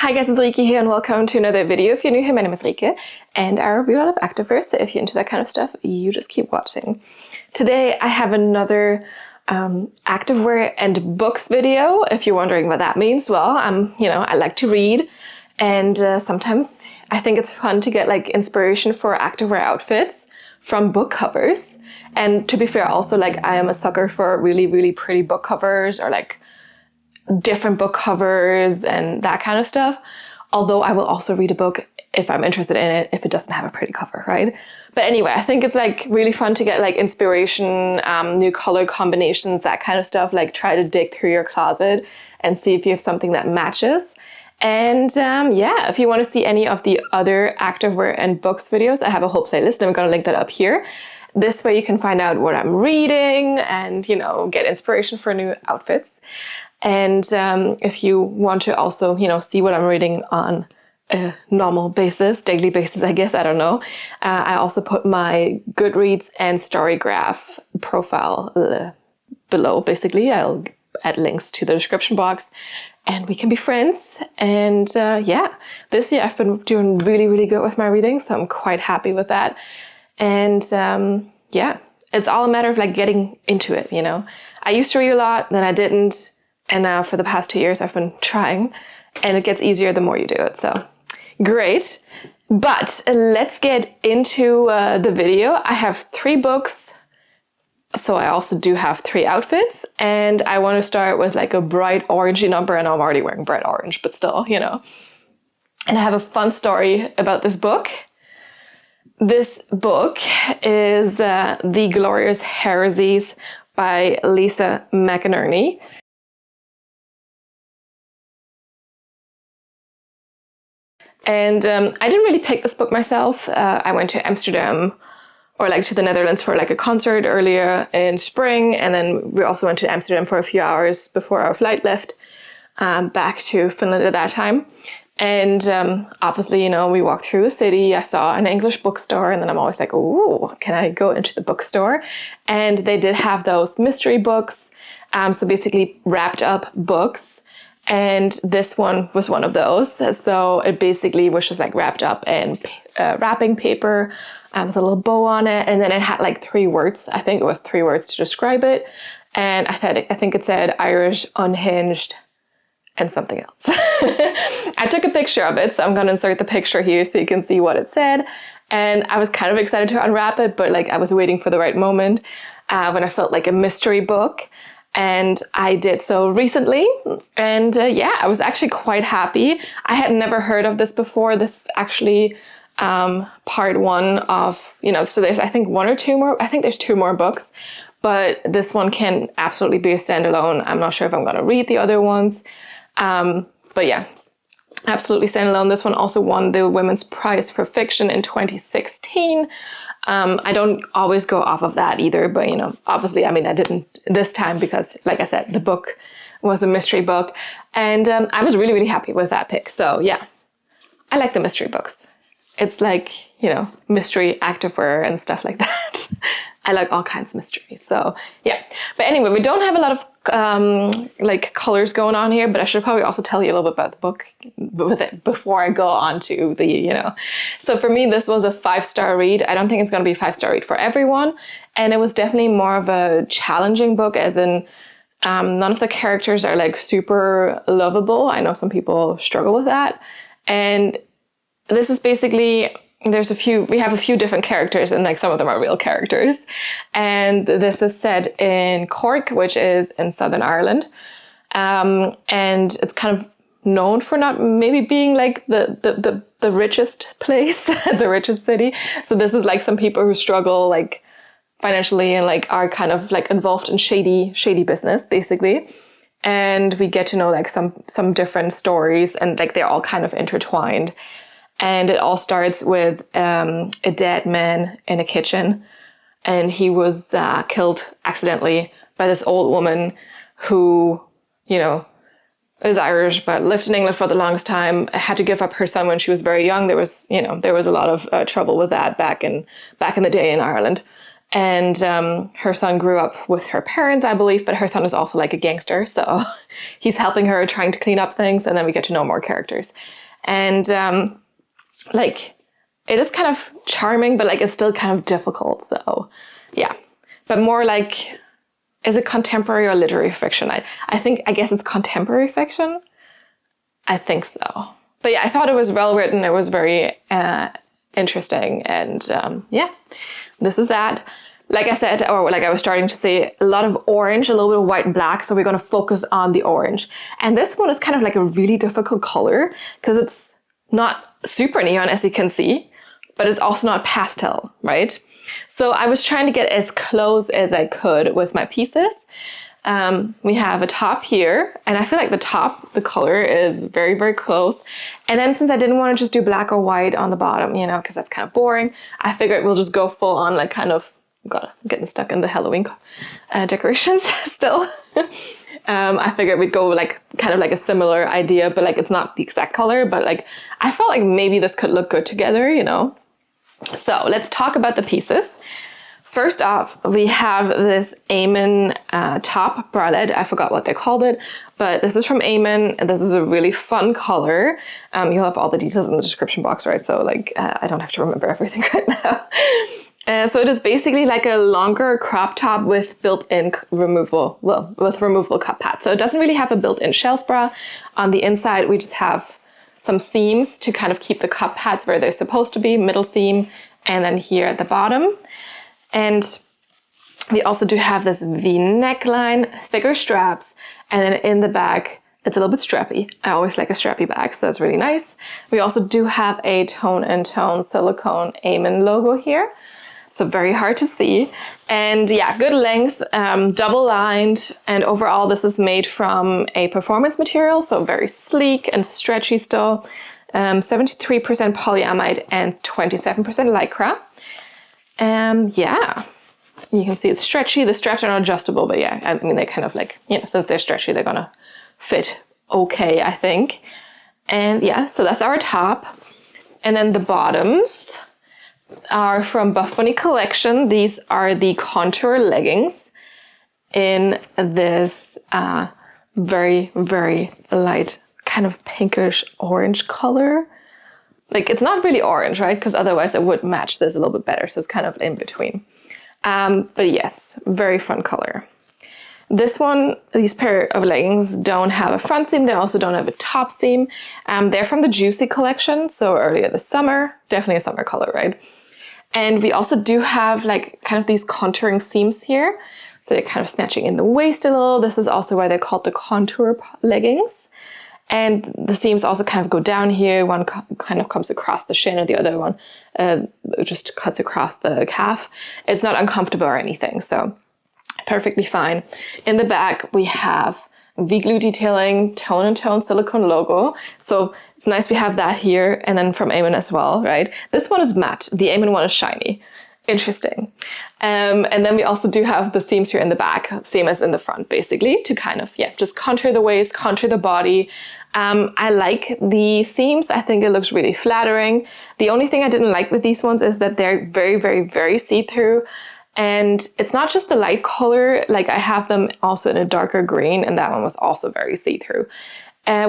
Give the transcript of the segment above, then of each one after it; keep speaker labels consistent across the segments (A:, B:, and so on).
A: Hi guys, it's Rike here and welcome to another video. If you're new here, my name is Rike and I review a lot of activewear, so if you're into that kind of stuff, you just keep watching. Today I have another activewear and books video. If you're wondering what that means, well, I like to read, and sometimes I think it's fun to get like inspiration for activewear outfits from book covers. And to be fair, also like I am a sucker for really, really pretty book covers or like different book covers and that kind of stuff. Although I will also read a book if I'm interested in it, if it doesn't have a pretty cover, right? But anyway, I think it's like really fun to get like inspiration, new color combinations, that kind of stuff. Like try to dig through your closet and see if you have something that matches. And yeah, if you want to see any of the other activewear and books videos, I have a whole playlist and I'm going to link that up here. This way you can find out what I'm reading and, get inspiration for new outfits. And if you want to also, see what I'm reading on a normal basis, daily basis, I guess, I don't know. I also put my Goodreads and Storygraph profile below, basically. I'll add links to the description box and we can be friends. And yeah, this year I've been doing really, really good with my reading, so I'm quite happy with that. And yeah, it's all a matter of like getting into it, I used to read a lot, then I didn't. And now for the past 2 years, I've been trying, and it gets easier the more you do it. So great. But let's get into the video. I have 3 books. So I also do have 3 outfits, and I want to start with like a bright orangey number. And I'm already wearing bright orange, but still, And I have a fun story about this book. This book is The Glorious Heresies by Lisa McNerney. And I didn't really pick this book myself. I went to Amsterdam or like to the Netherlands for like a concert earlier in spring. And then we also went to Amsterdam for a few hours before our flight left back to Finland at that time. And obviously, we walked through the city. I saw an English bookstore, and then I'm always like, oh, can I go into the bookstore? And they did have those mystery books. So basically wrapped up books. And this one was one of those. So it basically was just like wrapped up in wrapping paper with a little bow on it. And then it had like 3 words. I think it was 3 words to describe it. And I think it said Irish, unhinged, and something else. I took a picture of it, so I'm going to insert the picture here so you can see what it said. And I was kind of excited to unwrap it, but like I was waiting for the right moment when I felt like a mystery book. And I did so recently, and yeah, I was actually quite happy. I had never heard of this before. This is actually part 1 of, so there's I think 1 or 2 more. I think there's 2 more books, but this one can absolutely be a standalone. I'm not sure if I'm going to read the other ones, but yeah, absolutely standalone. This one also won the Women's Prize for Fiction in 2016. I don't always go off of that either, but obviously, I didn't this time because, like I said, the book was a mystery book, and I was really, really happy with that pick. So yeah, I like the mystery books. It's like, mystery activewear and stuff like that. I like all kinds of mysteries. So yeah, but anyway, we don't have a lot of like colors going on here, but I should probably also tell you a little bit about the book with it before I go on to the, So for me, this was a 5-star read. I don't think it's going to be a 5-star read for everyone. And it was definitely more of a challenging book, as in none of the characters are like super lovable. I know some people struggle with that. And this is basically, we have a few different characters, and like some of them are real characters. And this is set in Cork, which is in Southern Ireland. And it's kind of known for not maybe being like the richest place, the richest city. So this is like some people who struggle like financially and like are kind of like involved in shady business, basically. And we get to know like some different stories, and like they're all kind of intertwined. And it all starts with a dead man in a kitchen, and he was killed accidentally by this old woman who, is Irish but lived in England for the longest time. Had to give up her son when she was very young. There was a lot of trouble with that back in the day in Ireland, And her son grew up with her parents, I believe, but her son is also like a gangster. So he's helping her trying to clean up things. And then we get to know more characters. And like, it is kind of charming, but like it's still kind of difficult. So yeah, but more like, is it contemporary or literary fiction? I guess it's contemporary fiction. I think so. But yeah, I thought it was well written. It was very interesting. And yeah, this is that. Like I said, or like I was starting to say, a lot of orange, a little bit of white and black. So we're going to focus on the orange. And this one is kind of like a really difficult color because it's not super neon, as you can see, but it's also not pastel, right? So I was trying to get as close as I could with my pieces. We have a top here, and I feel like the color is very, very close. And then since I didn't want to just do black or white on the bottom, you know, because that's kind of boring, I figured we'll just go full on, like kind of, God, I'm getting stuck in the Halloween decorations still. I figured we'd go like kind of like a similar idea, but like it's not the exact color, but like I felt like maybe this could look good together, you know. So let's talk about the pieces. First off, we have this Amon top bralette. I forgot what they called it, but this is from Amon, and this is a really fun color. You'll have all the details in the description box, right? So like, I don't have to remember everything right now. So it is basically like a longer crop top with built-in removable cup pads. So it doesn't really have a built-in shelf bra. On the inside, we just have some seams to kind of keep the cup pads where they're supposed to be, middle seam, and then here at the bottom. And we also do have this V neckline, thicker straps, and then in the back, it's a little bit strappy. I always like a strappy bag, so that's really nice. We also do have a tone and tone silicone Amon logo here. So very hard to see. And yeah, good length, double lined. And overall, this is made from a performance material. So very sleek and stretchy still. 73% polyamide and 27% lycra. Yeah, you can see it's stretchy. The straps are not adjustable, but yeah, I mean, they kind of like, you know, since they're stretchy, they're gonna fit okay, I think. And yeah, so that's our top. And then the bottoms are from Buffbunny collection. These are the contour leggings in this very, very light kind of pinkish orange color. Like, it's not really orange, right? Because otherwise it would match this a little bit better. So it's kind of in between. But yes, very fun color. This one, these pair of leggings don't have a front seam. They also don't have a top seam. They're from the Juicy collection. So earlier this summer, definitely a summer color, right? And we also do have like kind of these contouring seams here. So they're kind of snatching in the waist a little. This is also why they're called the contour leggings. And the seams also kind of go down here. One kind of comes across the shin, and the other one just cuts across the calf. It's not uncomfortable or anything, so perfectly fine. In the back, we have V-glue detailing, tone and tone silicone logo. So it's nice we have that here, and then from Amon as well, right? This one is matte. The Amon one is shiny. Interesting. And then we also do have the seams here in the back, same as in the front, basically, to kind of, yeah, just contour the waist, contour the body. I like the seams. I think it looks really flattering. The only thing I didn't like with these ones is that they're very, very, very see-through. And it's not just the light color, like I have them also in a darker green, and that one was also very see-through,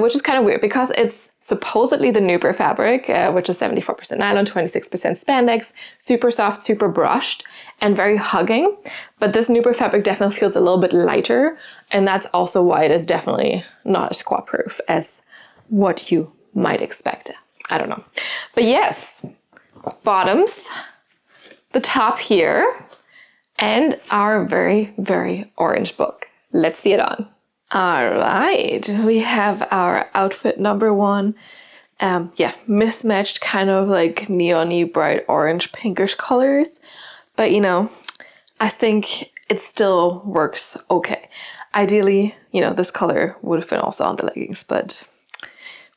A: which is kind of weird because it's supposedly the Nuper fabric, which is 74% nylon, 26% spandex, super soft, super brushed, and very hugging. But this Nuper fabric definitely feels a little bit lighter, and that's also why it is definitely not as squat proof as what you might expect. I don't know. But yes, bottoms, the top here, and our very, very orange book. Let's see it on. All right, we have our outfit number one. Yeah, mismatched kind of like neon-y bright orange pinkish colors. But you know, I think it still works okay. Ideally, you know, this color would have been also on the leggings, but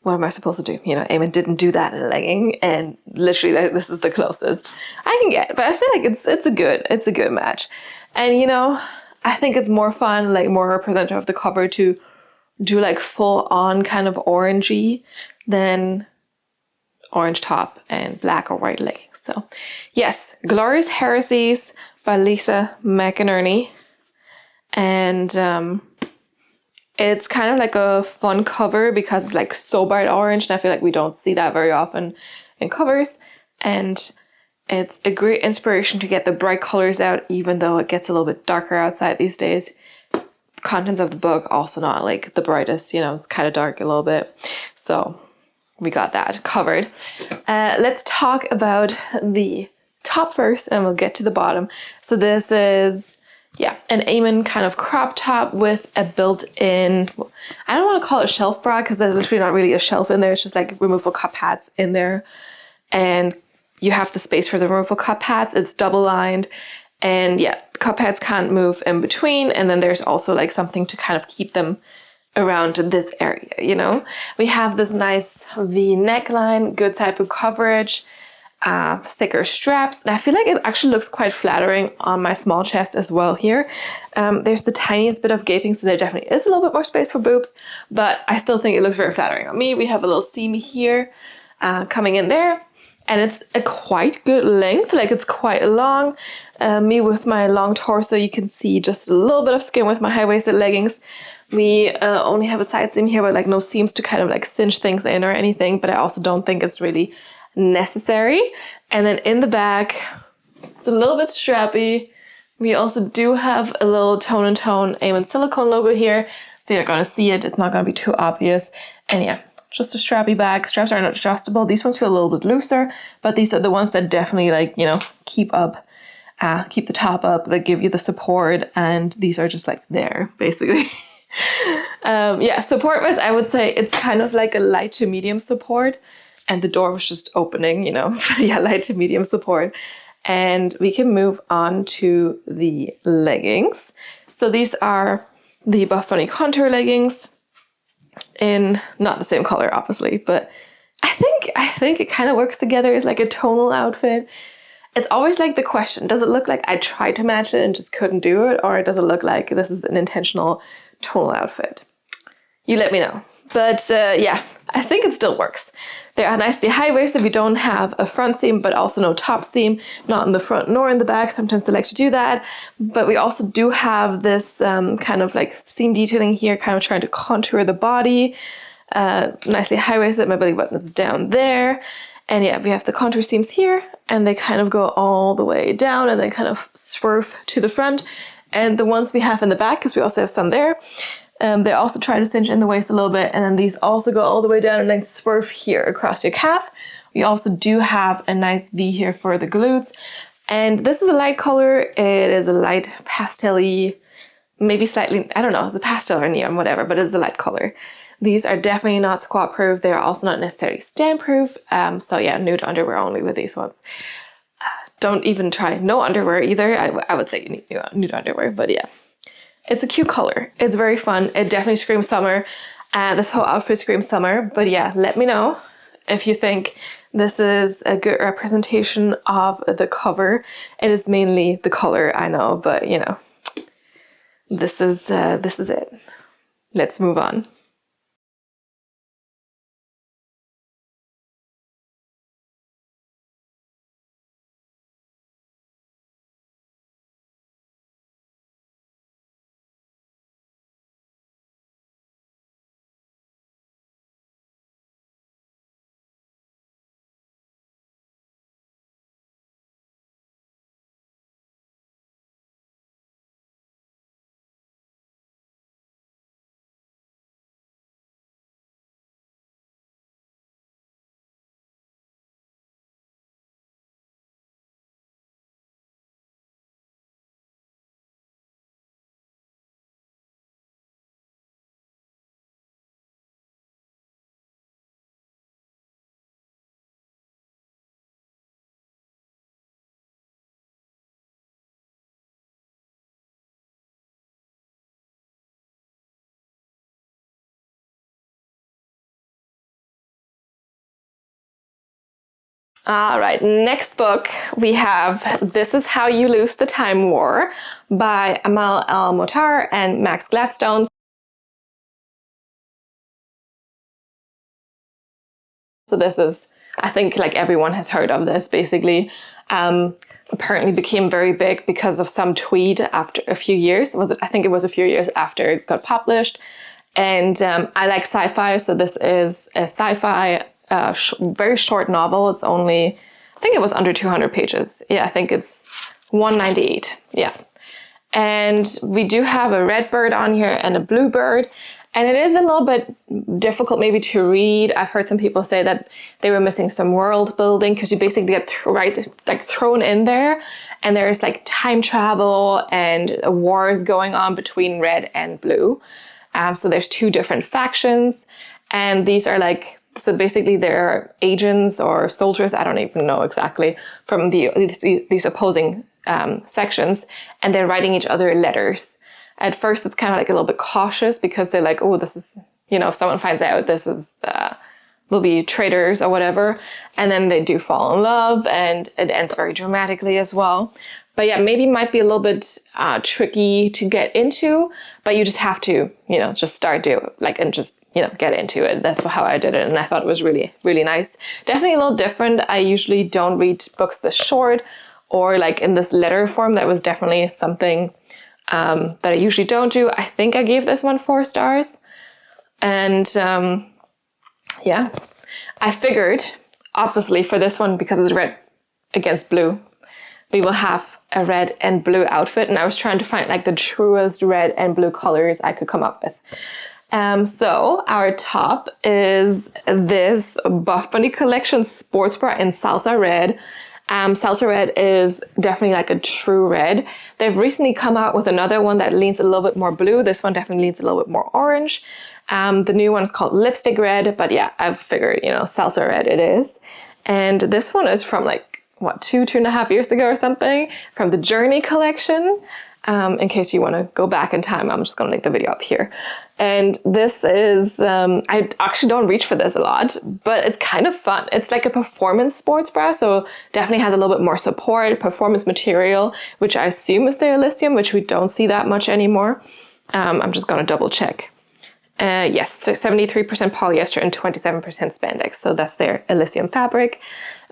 A: what am I supposed to do? You know, Amon didn't do that in a legging, and literally this is the closest I can get. But I feel like it's a good match. And you know, I think it's more fun, like more representative of the cover to do like full on kind of orangey than orange top and black or white leggings. So yes, Glorious Heresies by Lisa McNerney. And it's kind of like a fun cover because it's like so bright orange, and I feel like we don't see that very often in covers. And it's a great inspiration to get the bright colors out, even though it gets a little bit darker outside these days. Contents of the book also not like the brightest, you know, it's kind of dark a little bit. So we got that covered. Let's talk about the top first, and we'll get to the bottom. So this is, yeah, an Amon kind of crop top with a built-in, I don't want to call it a shelf bra because there's literally not really a shelf in there. It's just like removable cup pads in there. And you have the space for the removable cup pads. It's double lined. And yeah, cup pads can't move in between. And then there's also like something to kind of keep them around this area, you know? We have this nice V neckline, good type of coverage, thicker straps. And I feel like it actually looks quite flattering on my small chest as well here. There's the tiniest bit of gaping, so there definitely is a little bit more space for boobs, but I still think it looks very flattering on me. We have a little seam here coming in there. And it's a quite good length, like it's quite long. Me with my long torso, you can see just a little bit of skin with my high-waisted leggings. We only have a side seam here, but like no seams to kind of like cinch things in or anything, but I also don't think it's really necessary. And then in the back, it's a little bit strappy. We also do have a little tone and tone Amon silicone logo here, so you're gonna see it. It's not gonna be too obvious. And yeah, just a strappy bag. Straps are not adjustable. These ones feel a little bit looser, but these are the ones that definitely, like, you know, keep the top up, that give you the support, and these are just like there, basically. Yeah, support-wise, I would say it's kind of like a light to medium support, and the door was just opening, you know. Yeah, light to medium support. And we can move on to the leggings. So these are the Buffbunny contour leggings, in not the same color, obviously, but I think it kind of works together as like a tonal outfit. It's always like the question, does it look like I tried to match it and just couldn't do it, or does it look like this is an intentional tonal outfit? You let me know. But yeah, I think it still works. They are nicely high-waisted. We don't have a front seam, but also no top seam, not in the front nor in the back. Sometimes they like to do that. But we also do have this kind of like seam detailing here, kind of trying to contour the body. Nicely high-waisted. My belly button is down there. And yeah, we have the contour seams here, and they kind of go all the way down and then kind of swerve to the front. And the ones we have in the back, because we also have some there, they also try to cinch in the waist a little bit, and then these also go all the way down and then swerve here across your calf. We also do have a nice V here for the glutes. And this is a light color. It is a light pastel-y, maybe slightly, I don't know, it's a pastel or neon, whatever, but it's a light color. These are definitely not squat proof. They're also not necessarily stand proof. So yeah, nude underwear only with these ones. Don't even try no underwear either. I would say you need nude underwear, but yeah. It's a cute color. It's very fun. It definitely screams summer. This whole outfit screams summer. But yeah, let me know if you think this is a good representation of the cover. It is mainly the color, I know, but you know, this is it. Let's move on. All right, next book we have This Is How You Lose the Time War by Amal El-Mohtar and Max Gladstone. So this is, I think like everyone has heard of this basically. apparently became very big because of some tweet after a few years. I think it was a few years after it got published. And I like sci-fi, so this is a sci-fi very short novel. It's only, I think it was under 200 pages. Yeah, I think it's 198. Yeah. And we do have a red bird on here and a blue bird. And it is a little bit difficult maybe to read. I've heard some people say that they were missing some world building because you basically get thrown in there, and there's like time travel and wars going on between red and blue. So there's two different factions, and these are so basically they're agents or soldiers, I don't even know exactly, from these opposing sections, and they're writing each other letters. At first, it's kind of like a little bit cautious because they're like, oh, this is, if someone finds out, this is, will be traitors or whatever. And then they do fall in love, and it ends very dramatically as well. But yeah, maybe might be a little bit tricky to get into, but you just have to, just start and just, get into it. That's how I did it. And I thought it was really, really nice. Definitely a little different. I usually don't read books this short or in this letter form. That was definitely something that I usually don't do. I think I gave this one 4 stars. And yeah, I figured, obviously, for this one, because it's red against blue, we will have a red and blue outfit. And I was trying to find the truest red and blue colors I could come up with. So our top is this Buffbunny collection sports bra in salsa red. Salsa red is definitely a true red. They've recently come out with another one that leans a little bit more blue. This one definitely leans a little bit more orange. The new one is called lipstick red, but yeah, I've figured, salsa red it is. And this one is from 2.5 years ago or something, from the Journey collection. In case you want to go back in time, I'm just going to link the video up here. And this is, I actually don't reach for this a lot, but it's kind of fun. It's like a performance sports bra, so definitely has a little bit more support, performance material, which I assume is their Elysium, which we don't see that much anymore. I'm just going to double check. Yes, so 73% polyester and 27% spandex, so that's their Elysium fabric.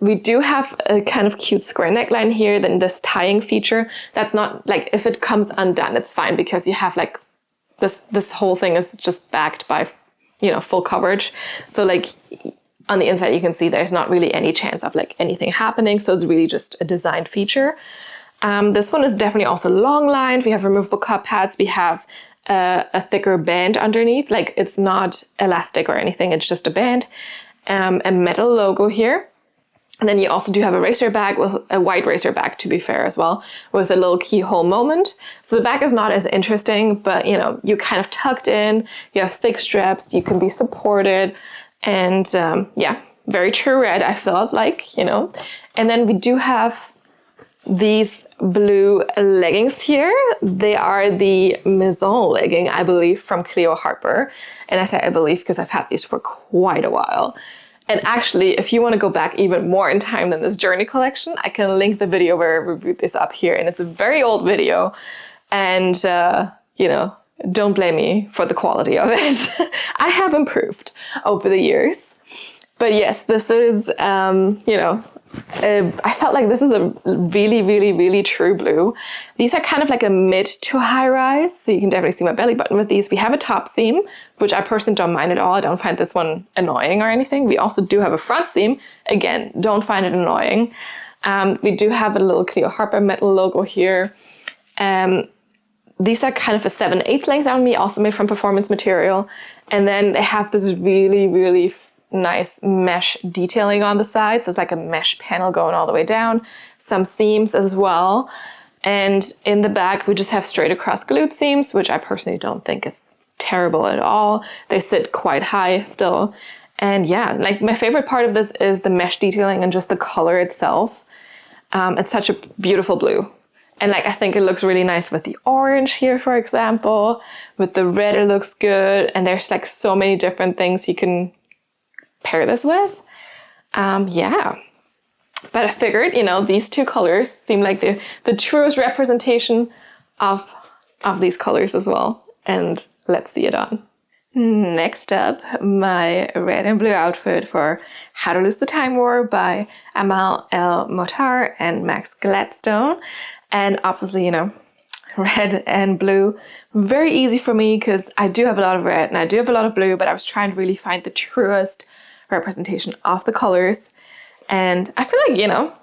A: We do have a kind of cute square neckline here, then this tying feature. That's not if it comes undone, it's fine because you have this whole thing is just backed by, full coverage. So on the inside, you can see there's not really any chance of anything happening. So it's really just a designed feature. This one is definitely also long lined. We have removable cup pads. We have a thicker band underneath. It's not elastic or anything. It's just a band. A metal logo here. And then you also do have a racer bag, with a white racer bag, to be fair as well, with a little keyhole moment. So the back is not as interesting, but you're kind of tucked in, you have thick straps, you can be supported, and yeah, very true red, I felt And then we do have these blue leggings here. They are the Maison legging, I believe, from Cleo Harper. And I say I believe because I've had these for quite a while. And actually, if you want to go back even more in time than this Journey collection, I can link the video where I reviewed this up here. And it's a very old video. And, don't blame me for the quality of it. I have improved over the years. But yes, this is, I felt like this is a really, really, really true blue. These are kind of a mid to high rise. So you can definitely see my belly button with these. We have a top seam, which I personally don't mind at all. I don't find this one annoying or anything. We also do have a front seam. Again, don't find it annoying. We do have a little Cleo Harper metal logo here. These are kind of a 7/8 length on me, also made from performance material. And then they have this really, really nice mesh detailing on the side. So it's a mesh panel going all the way down, some seams as well. And in the back, we just have straight across glute seams, which I personally don't think is terrible at all. They sit quite high still. And yeah, my favorite part of this is the mesh detailing and just the color itself. It's such a beautiful blue. And I think it looks really nice with the orange here, for example. With the red, it looks good. And there's so many different things you can pair this with. Yeah, but I figured, these two colors seem like the truest representation of these colors as well. And let's see it on. Next up, my red and blue outfit for How to Lose the Time War by Amal, El-Mohtar and Max Gladstone. And obviously, you know, red and blue. Very easy for me because I do have a lot of red and I do have a lot of blue, but I was trying to really find the truest representation of the colors. And I feel like, you know,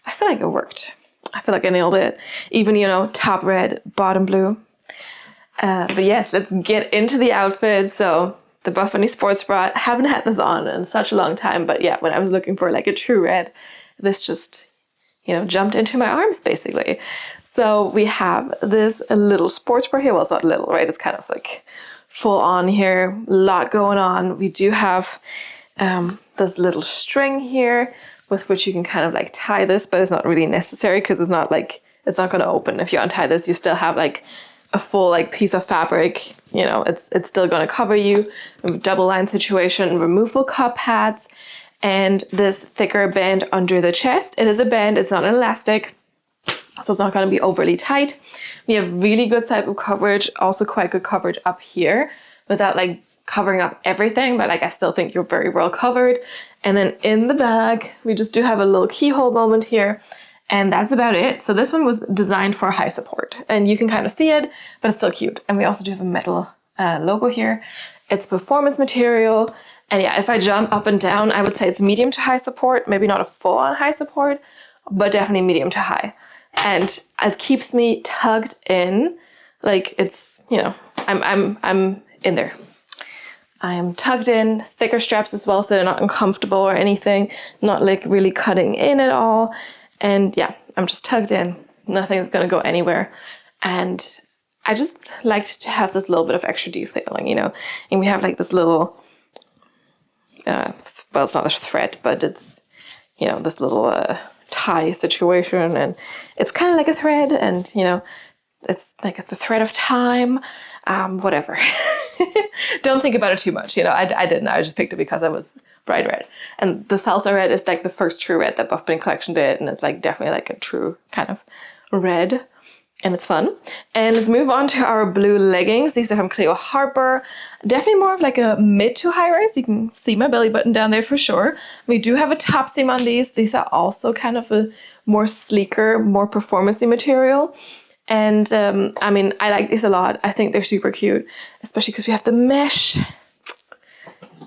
A: I feel like it worked. I feel like I nailed it. Even, you know, top red, bottom blue. But yes, let's get into the outfit. So the Buffbunny sports bra, I haven't had this on in such a long time, but yeah, when I was looking for like a true red, this just, you know, jumped into my arms basically. So we have this little sports bra here. Well, it's not little, right? It's kind of like full on here, a lot going on. We do have this little string here with which you can kind of like tie this, but it's not really necessary because it's not going to open. If you untie this, you still have like a full like piece of fabric, you know, it's still going to cover you. Double line situation, removable cup pads, and this thicker band under the chest. It is a band, it's not an elastic, so it's not going to be overly tight. We have really good side boob coverage, also quite good coverage up here without like covering up everything, but like I still think you're very well covered. And then in the bag, we just do have a little keyhole moment here. And that's about it. So this one was designed for high support and you can kind of see it, but it's still cute. And we also do have a metal logo here. It's performance material. And yeah, if I jump up and down, I would say it's medium to high support, maybe not a full on high support, but definitely medium to high. And it keeps me tugged in, like it's, you know, I'm in there. I am tugged in, thicker straps as well, so they're not uncomfortable or anything, not like really cutting in at all. And yeah, I'm just tugged in. Nothing's gonna go anywhere. And I just liked to have this little bit of extra detailing, you know. And we have like this little, well, it's not a thread, but it's, you know, this little tie situation. And it's kind of like a thread and, you know, it's like the thread of time, whatever. Don't think about it too much. You know, I didn't. I just picked it because I was bright red. And the salsa red is like the first true red that Buffbunny collection did. And it's like definitely like a true kind of red. And it's fun. And let's move on to our blue leggings. These are from Cleo Harper. Definitely more of like a mid to high rise. You can see my belly button down there for sure. We do have a top seam on these. These are also kind of a more sleeker, more performance-y material. And I mean, I like these a lot. I think they're super cute, especially because we have the mesh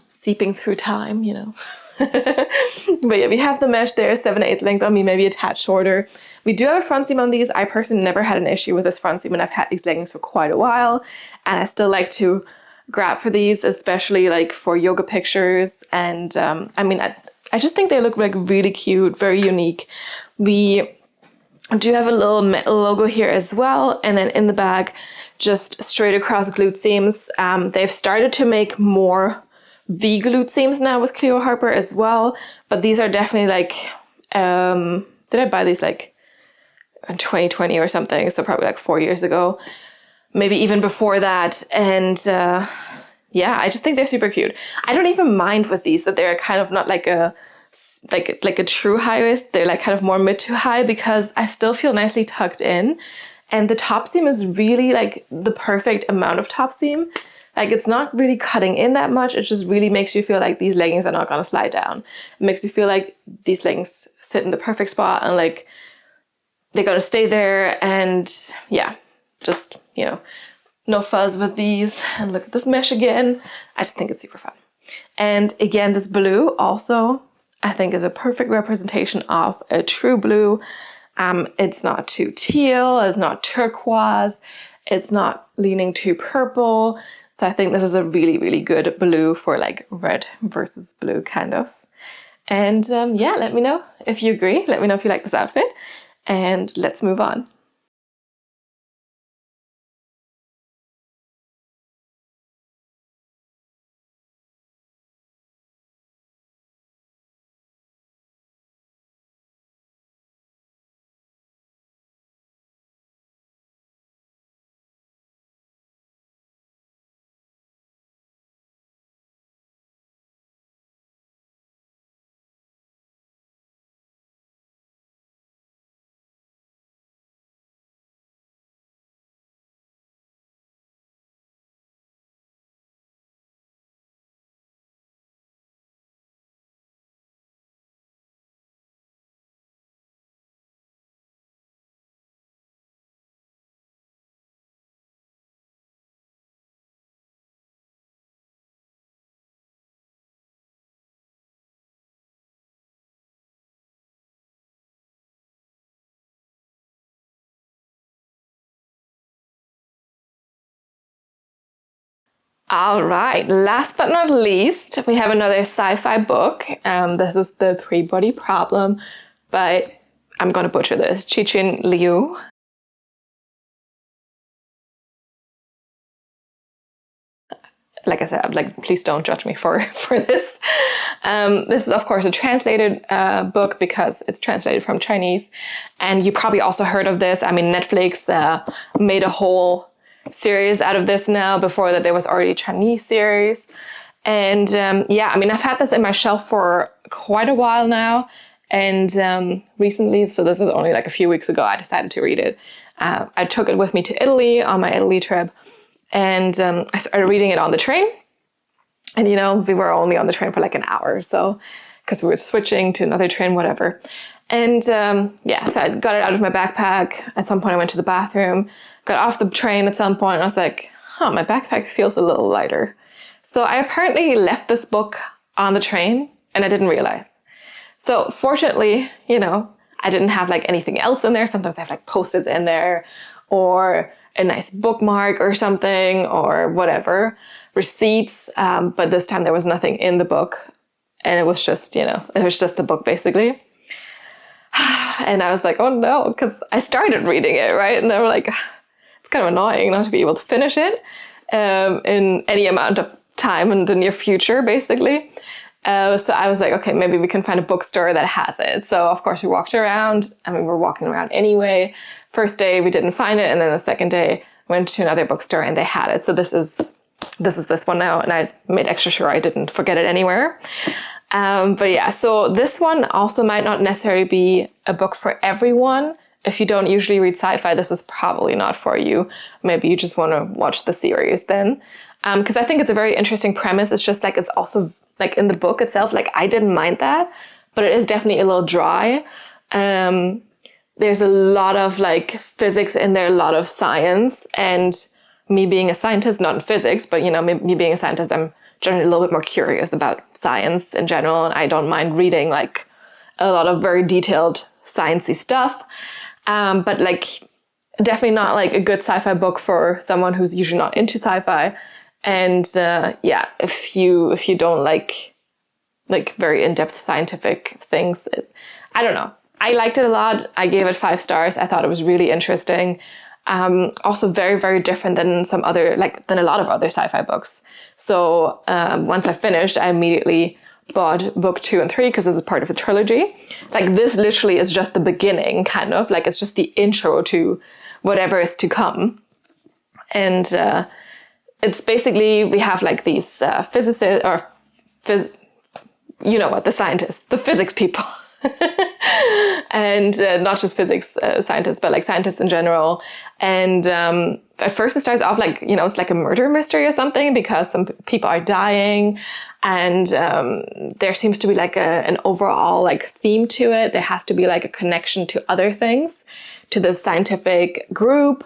A: seeping through time, you know. But yeah, we have the mesh there, 7/8 length on me, maybe a tad shorter. We do have a front seam on these. I personally never had an issue with this front seam, and I've had these leggings for quite a while. And I still like to grab for these, especially like for yoga pictures. And I mean, I just think they look like really cute, very unique. We do have a little metal logo here as well. And then in the bag, just straight across glute seams. They've started to make more V glute seams now with Cleo Harper as well. But these are definitely like, did I buy these like in 2020 or something? So probably like 4 years ago, maybe even before that. And yeah, I just think they're super cute. I don't even mind with these that they're kind of not like a true high waist. They're like kind of more mid to high because I still feel nicely tucked in. And the top seam is really like the perfect amount of top seam. Like it's not really cutting in that much. It just really makes you feel like these leggings are not gonna slide down. It makes you feel like these leggings sit in the perfect spot and like they're gonna stay there. And yeah, just, you know, no fuzz with these. And look at this mesh again. I just think it's super fun. And again, this blue also, I think is a perfect representation of a true blue. It's not too teal, it's not turquoise, it's not leaning too purple. So I think this is a really, really good blue for like red versus blue kind of. And yeah, let me know if you agree. Let me know if you like this outfit. And let's move on. All right, last but not least, we have another sci-fi book. This is The Three-Body Problem by, I'm going to butcher this, Cixin Liu. Like I said, please don't judge me for this. This is, of course, a translated book because it's translated from Chinese. And you probably also heard of this. I mean, Netflix made a whole series out of this now. Before that, there was already a Chinese series. And yeah, I mean, I've had this in my shelf for quite a while now. And recently, so this is only like a few weeks ago, I decided to read it. I took it with me to Italy on my Italy trip. And I started reading it on the train. And, you know, we were only on the train for like an hour or so because we were switching to another train, whatever. And yeah, so I got it out of my backpack. At some point I went to the bathroom, got off the train at some point, and I was like, my backpack feels a little lighter. So I apparently left this book on the train and I didn't realize. So fortunately, you know, I didn't have like anything else in there. Sometimes I have like Post-its in there or a nice bookmark or something or whatever, receipts. But this time there was nothing in the book. And it was just, you know, it was just the book basically. And I was like, oh no, because I started reading it, right? And they were like, it's kind of annoying not to be able to finish it in any amount of time in the near future, basically. So I was like, okay, maybe we can find a bookstore that has it. So of course we walked around. I mean, we're walking around anyway. First day we didn't find it, and then the second day went to another bookstore and they had it. So this is this one now, and I made extra sure I didn't forget it anywhere. But yeah, so this one also might not necessarily be a book for everyone. If you don't usually read sci-fi, this is probably not for you. Maybe you just want to watch the series then. Because I think it's a very interesting premise. It's just like, it's also like in the book itself, like I didn't mind that, but it is definitely a little dry. There's a lot of like physics in there, a lot of science, and me being a scientist, not in physics, but you know, me being a scientist, I'm generally a little bit more curious about science in general, and I don't mind reading like a lot of very detailed sciencey stuff. But like definitely not like a good sci-fi book for someone who's usually not into sci-fi. And yeah, if you don't like very in-depth scientific things, I don't know. I liked it a lot. I gave it 5 stars. I thought it was really interesting. Also very, very different than than a lot of other sci-fi books. So once I finished, I immediately bought book 2 and 3 because this is part of a trilogy. Like this literally is just the beginning, kind of. Like it's just the intro to whatever is to come. And it's basically, we have like these physicists or you know what, the scientists, the physics people. And not just physics scientists, but like scientists in general. And at first it starts off like, you know, it's like a murder mystery or something because some people are dying, and there seems to be like an overall like theme to it. There has to be like a connection to other things, to the scientific group.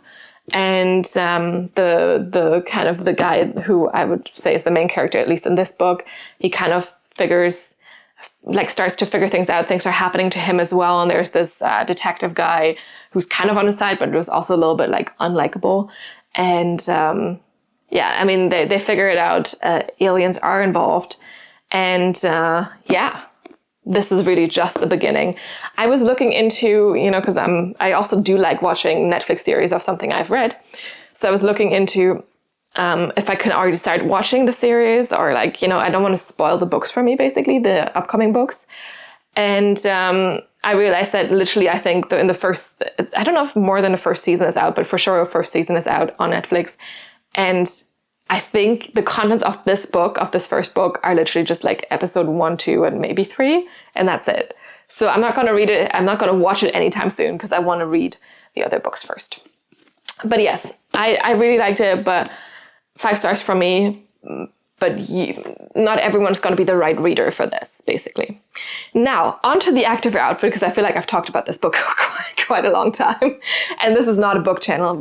A: And the kind of the guy who I would say is the main character, at least in this book, he kind of starts to figure things out. Things are happening to him as well. And there's this detective guy who's kind of on his side, but was also a little bit like unlikable. And yeah, I mean, they figure it out. Aliens are involved. And yeah, this is really just the beginning. I was looking into, you know, because I also do like watching Netflix series of something I've read. So I was looking into if I can already start watching the series, or like, you know, I don't want to spoil the books for me, basically, the upcoming books. And I realized that literally, I think in the first, I don't know if more than the first season is out, but for sure the first season is out on Netflix. And I think the contents of this book, of this first book, are literally just like episode 1, 2, and maybe 3, and that's it. So I'm not going to read it. I'm not going to watch it anytime soon because I want to read the other books first. But yes, I really liked it, but 5 stars from me. But not everyone's going to be the right reader for this, basically. Now, onto the activewear outfit, because I feel like I've talked about this book quite a long time. And this is not a book channel.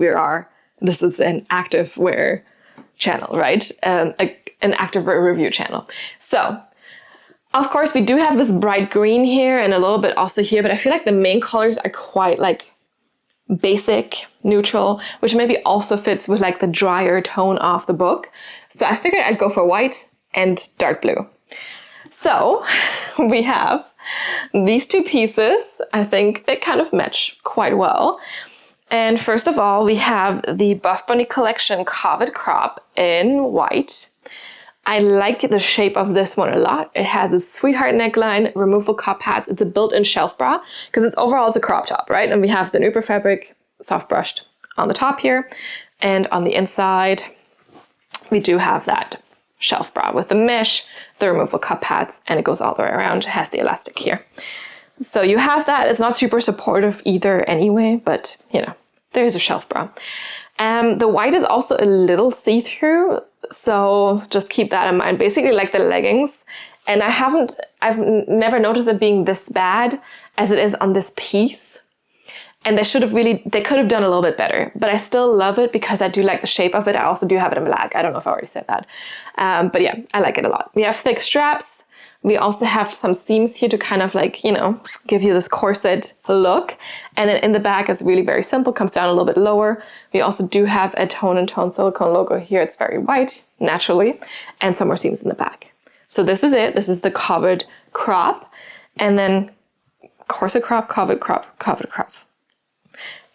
A: This is an activewear channel, right? An activewear review channel. So, of course, we do have this bright green here and a little bit also here, but I feel like the main colors are quite like basic, neutral, which maybe also fits with like the drier tone of the book. So I figured I'd go for white and dark blue. So we have these two pieces. I think they kind of match quite well. And first of all, we have the Buffbunny collection Covet crop in white. I like the shape of this one a lot. It has a sweetheart neckline, removable cup pads. It's a built-in shelf bra because it's overall it's a crop top, right? And we have the Nuper fabric soft brushed on the top here. And on the inside, we do have that shelf bra with the mesh, the removable cup pads, and it goes all the way around. It has the elastic here. So you have that. It's not super supportive either anyway, but you know, there's a shelf bra. The white is also a little see-through, so just keep that in mind. Basically like the leggings, and I've never noticed it being this bad as it is on this piece. And they could have done a little bit better, but I still love it because I do like the shape of it. I also do have it in black. I don't know if I already said that. But yeah, I like it a lot. We have thick straps. We also have some seams here to kind of like, you know, give you this corset look. And then in the back, it's really very simple, comes down a little bit lower. We also do have a tone and tone silicone logo here. It's very white, naturally, and some more seams in the back. So this is it. This is the Covet crop. And then corset crop, Covet crop, Covet crop.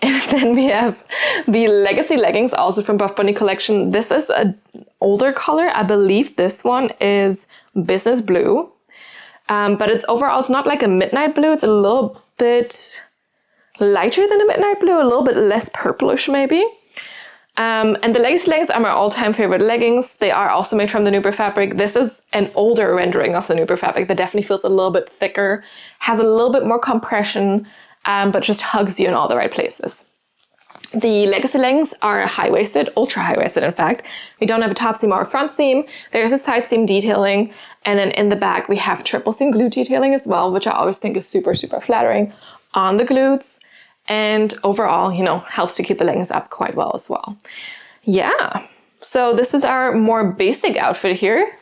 A: And then we have the Legacy leggings, also from Buffbunny collection. This is an older color. I believe this one is business blue. But it's overall, it's not like a midnight blue. It's a little bit lighter than a midnight blue, a little bit less purplish maybe. And the Legacy leggings are my all-time favorite leggings. They are also made from the Nuper fabric. This is an older rendering of the Nuper fabric that definitely feels a little bit thicker, has a little bit more compression, but just hugs you in all the right places. The Legacy leggings are high-waisted, ultra high-waisted in fact. We don't have a top seam or a front seam. There's a side seam detailing. And then in the back, we have triple seam glute detailing as well, which I always think is super, super flattering on the glutes. And overall, you know, helps to keep the leggings up quite well as well. Yeah, so this is our more basic outfit here.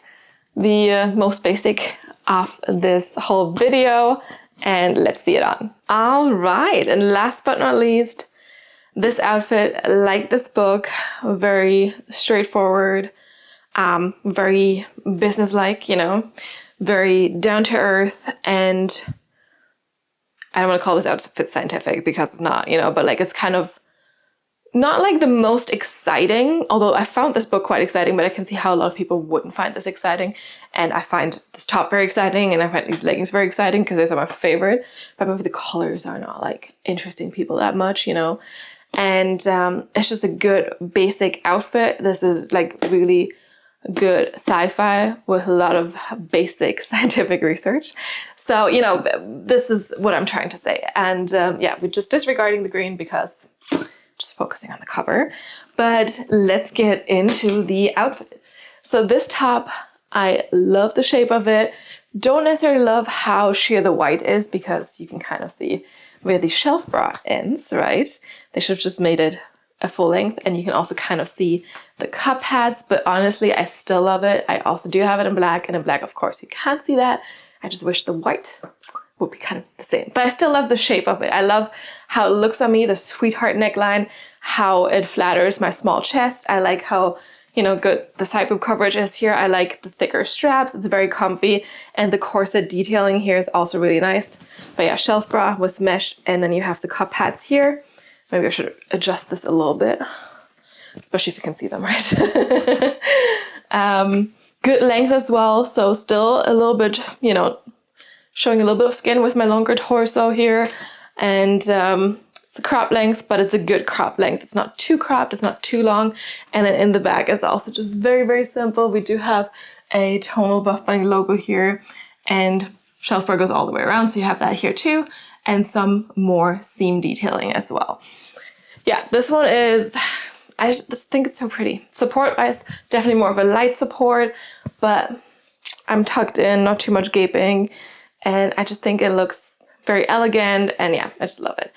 A: The most basic of this whole video. And let's see it on. All right, and last but not least, this outfit, like this book, very straightforward, very businesslike, you know, very down to earth, and I don't want to call this outfit scientific because it's not, you know, but like it's kind of not like the most exciting, although I found this book quite exciting, but I can see how a lot of people wouldn't find this exciting. And I find this top very exciting, and I find these leggings very exciting because these are my favorite, but maybe the colors are not like interesting people that much, you know. And it's just a good basic outfit. This is like really good sci-fi with a lot of basic scientific research. So, you know, this is what I'm trying to say. And yeah, we're just disregarding the green because just focusing on the cover. But let's get into the outfit. So this top, I love the shape of it. Don't necessarily love how sheer the white is because you can kind of see where the shelf bra ends, right? They should have just made it a full length, and you can also kind of see the cup pads, but honestly, I still love it. I also do have it in black, and in black, of course, you can't see that. I just wish the white would be kind of the same, but I still love the shape of it. I love how it looks on me, the sweetheart neckline, how it flatters my small chest. I like how, you know, good the side boob coverage is here. I like the thicker straps. It's very comfy, and the corset detailing here is also really nice. But yeah, shelf bra with mesh, and then you have the cup pads here. Maybe I should adjust this a little bit, especially if you can see them, right? Good length as well, so still a little bit, you know, showing a little bit of skin with my longer torso here. And it's a crop length, but it's a good crop length. It's not too cropped, it's not too long. And then in the back, it's also just very, very simple. We do have a tonal Buffbunny logo here, and shelf bra goes all the way around, so you have that here too, and some more seam detailing as well. Yeah, this one is, I just think it's so pretty. Support-wise, definitely more of a light support, but I'm tucked in, not too much gaping, and I just think it looks very elegant, and yeah, I just love it.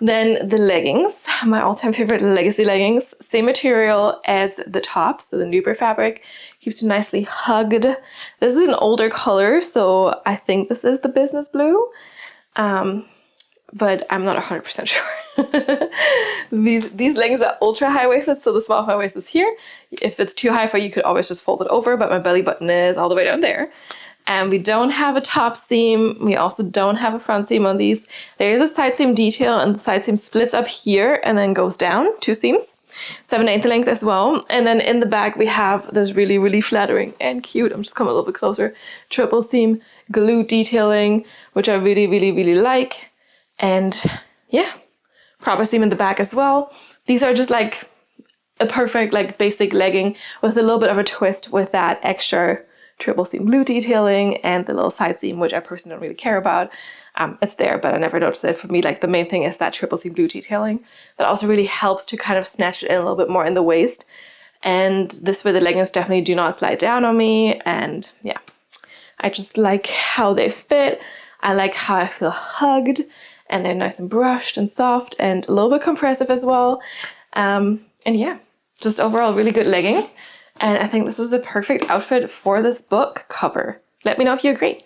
A: Then the leggings, my all-time favorite Legacy leggings, same material as the top, so the Nuper fabric, keeps you nicely hugged. This is an older color, so I think this is the business blue. but I'm not 100% sure. These leggings are ultra high-waisted, so the small high waist is here. If it's too high for you, you could always just fold it over, but my belly button is all the way down there. And we don't have a top seam. We also don't have a front seam on these. There is a side seam detail, and the side seam splits up here and then goes down, 2 seams. 7/8 length as well. And then in the back, we have this really, really flattering and cute, I'm just coming a little bit closer, triple seam glue detailing, which I really, really, really like. And yeah, proper seam in the back as well. These are just like a perfect like basic legging with a little bit of a twist with that extra triple seam glue detailing and the little side seam, which I personally don't really care about. It's there, but I never noticed it. For me, like the main thing is that triple seam glue detailing. That also really helps to kind of snatch it in a little bit more in the waist. And this way the leggings definitely do not slide down on me. And yeah, I just like how they fit. I like how I feel hugged, and they're nice and brushed and soft and a little bit compressive as well. And yeah, just overall really good legging. And I think this is a perfect outfit for this book cover. Let me know if you agree.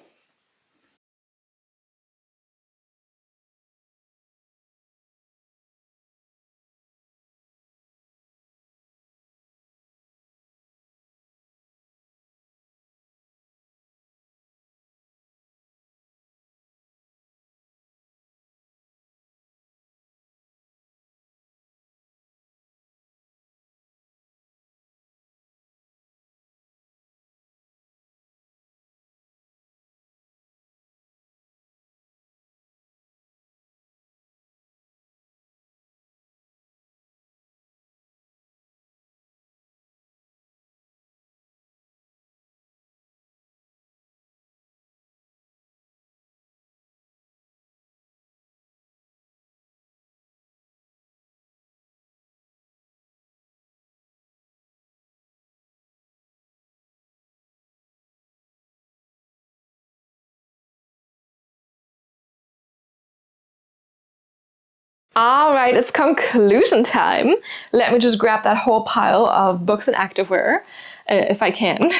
A: All right, it's conclusion time. Let me just grab that whole pile of books and activewear, if I can.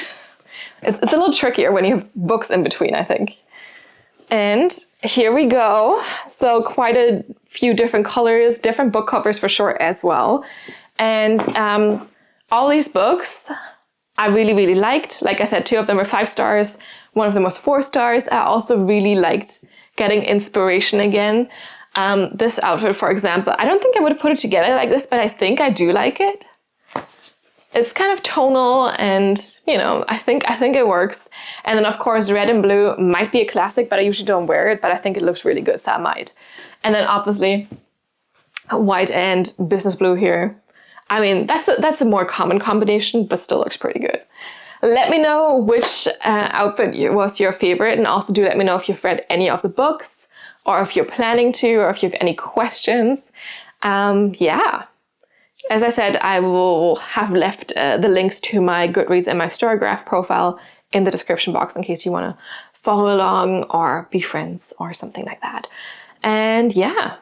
A: It's a little trickier when you have books in between, I think. And here we go. So quite a few different colors, different book covers for sure as well. And all these books I really, really liked. Like I said, 2 of them were 5 stars. 1 of them was 4 stars. I also really liked getting inspiration again. This outfit, for example, I don't think I would have put it together like this, but I think I do like it. It's kind of tonal and, you know, I think it works. And then of course, red and blue might be a classic, but I usually don't wear it, but I think it looks really good, so I might. And then obviously white and business blue here. I mean, that's a more common combination, but still looks pretty good. Let me know which outfit was your favorite, and also do let me know if you've read any of the books, or if you're planning to, or if you have any questions. Yeah. As I said, I will have left the links to my Goodreads and my Storygraph profile in the description box in case you want to follow along or be friends or something like that. And yeah,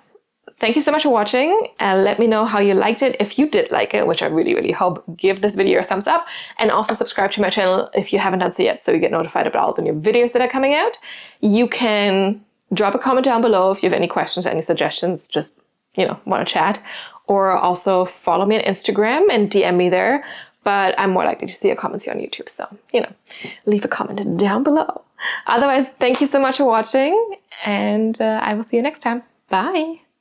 A: thank you so much for watching. Let me know how you liked it. If you did like it, which I really, really hope, give this video a thumbs up, and also subscribe to my channel if you haven't done so yet, so you get notified about all the new videos that are coming out. You can drop a comment down below if you have any questions, any suggestions, just, you know, want to chat, or also follow me on Instagram and DM me there. But I'm more likely to see your comments here on YouTube. So, you know, leave a comment down below. Otherwise, thank you so much for watching, and I will see you next time. Bye.